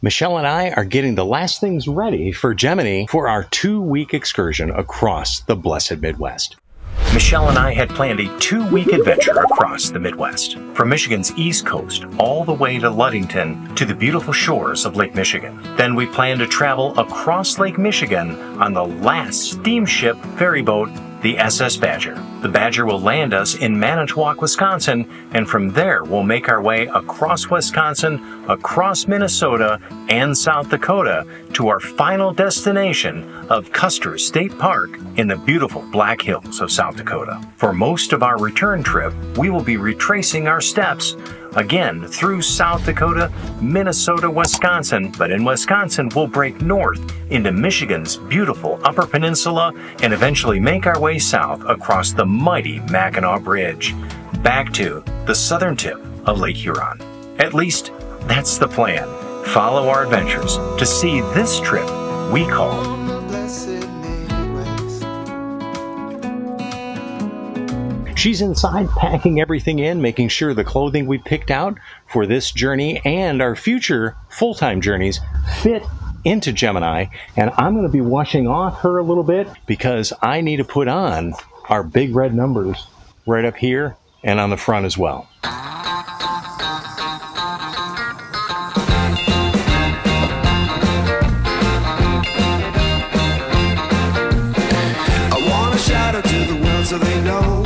Michelle and I are getting the last things ready for Gemini for our 2-week excursion across the blessed Midwest. Michelle and I had planned a 2-week adventure across the Midwest, from Michigan's East Coast all the way to Ludington to the beautiful shores of Lake Michigan. Then we planned to travel across Lake Michigan on the last steamship ferry boat, the SS Badger. The Badger will land us in Manitowoc, Wisconsin, and from there we'll make our way across Wisconsin, across Minnesota, and South Dakota to our final destination of Custer State Park in the beautiful Black Hills of South Dakota. For most of our return trip, we will be retracing our steps again through South Dakota, Minnesota, Wisconsin, but in Wisconsin we'll break north into Michigan's beautiful Upper Peninsula and eventually make our way south across the mighty Mackinac Bridge, back to the southern tip of Lake Huron. At least, that's the plan. Follow our adventures to see this trip we call She's inside packing everything in, making sure the clothing we picked out for this journey and our future full-time journeys fit into Gemini. And I'm going to be washing off her a little bit because I need to put on our big red numbers right up here and on the front as well. I want to shout out to the world so they know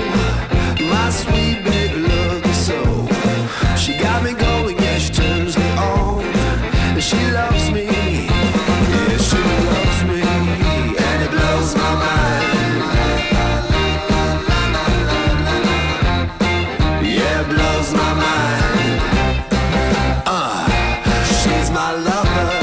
my sweet baby loves me so. She got me going, yeah, she turns me on. And she loves me, yeah, she loves me. And it blows my mind. Yeah, it blows my mind. She's my lover.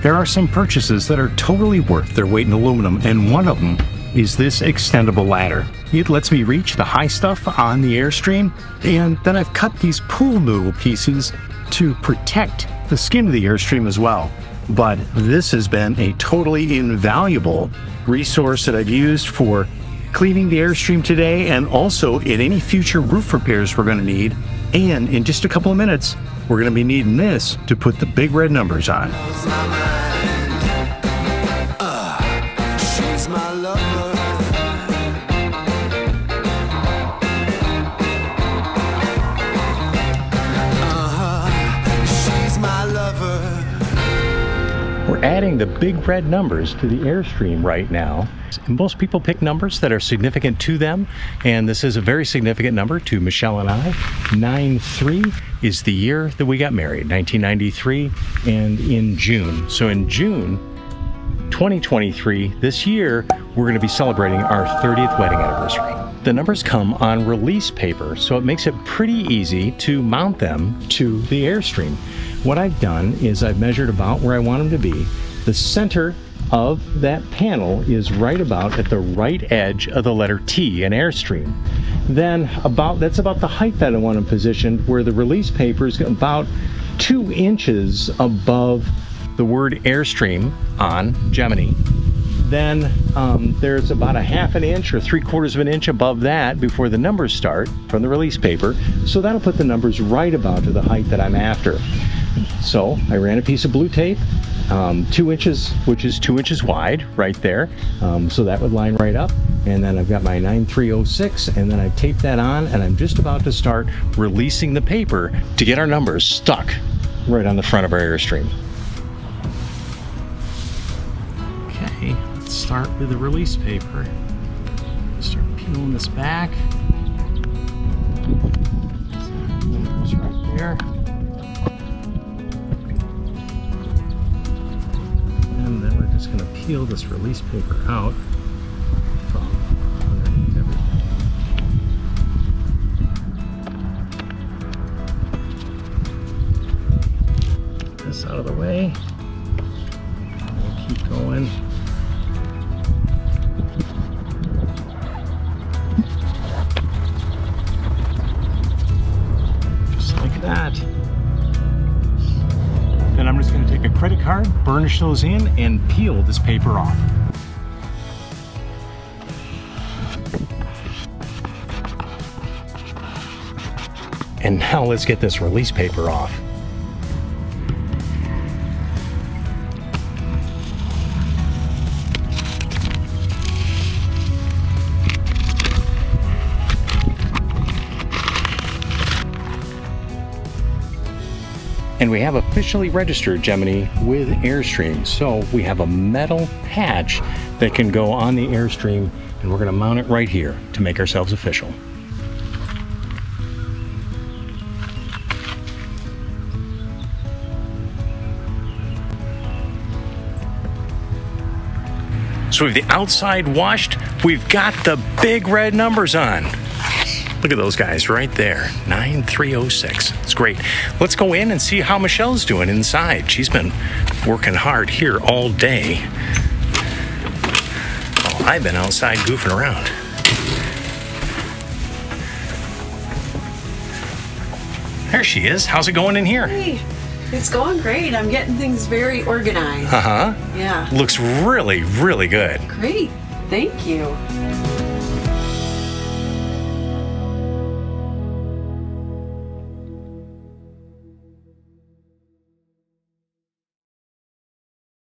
There are some purchases that are totally worth their weight in aluminum, and one of them is this extendable ladder. It lets me reach the high stuff on the Airstream, and then I've cut these pool noodle pieces to protect the skin of the Airstream as well. But this has been a totally invaluable resource that I've used for cleaning the Airstream today and also in any future roof repairs we're going to need. And in just a couple of minutes, we're going to be needing this to put the big red numbers on. She's my lover. She's my lover. We're adding the big red numbers to the Airstream right now. And most people pick numbers that are significant to them, and this is a very significant number to Michelle and I. 9/3 is the year that we got married, 1993, and in June. So in June 2023, this year, we're going to be celebrating our 30th wedding anniversary. The numbers come on release paper, so it makes it pretty easy to mount them to the Airstream. What I've done is I've measured about where I want them to be. The center of that panel is right about at the right edge of the letter T in Airstream. Then that's about the height that I want them positioned, where the release paper is about 2 inches above the word Airstream on Gemini. Then there's about a 1/2 inch or 3/4 of an inch above that before the numbers start from the release paper. So that'll put the numbers right about to the height that I'm after. So I ran a piece of blue tape, 2 inches, which is 2 inches wide right there. So that would line right up. And then I've got my 9306, and then I taped that on, and I'm just about to start releasing the paper to get our numbers stuck right on the front of our Airstream. Okay, let's start with the release paper. Start peeling this back. So numbers right there. And then we're just going to peel this release paper out from burnish those in and peel this paper off. And now let's get this release paper off. And we have officially registered Gemini with Airstream. So we have a metal patch that can go on the Airstream, and we're gonna mount it right here to make ourselves official. So we have the outside washed, we've got the big red numbers on. Look at those guys right there, 9306. It's great. Let's go in and see how Michelle's doing inside. She's been working hard here all day. Oh, I've been outside goofing around. There she is. How's it going in here? Hey, it's going great. I'm getting things very organized. Uh-huh. Yeah. Looks really, really good. Great. Thank you.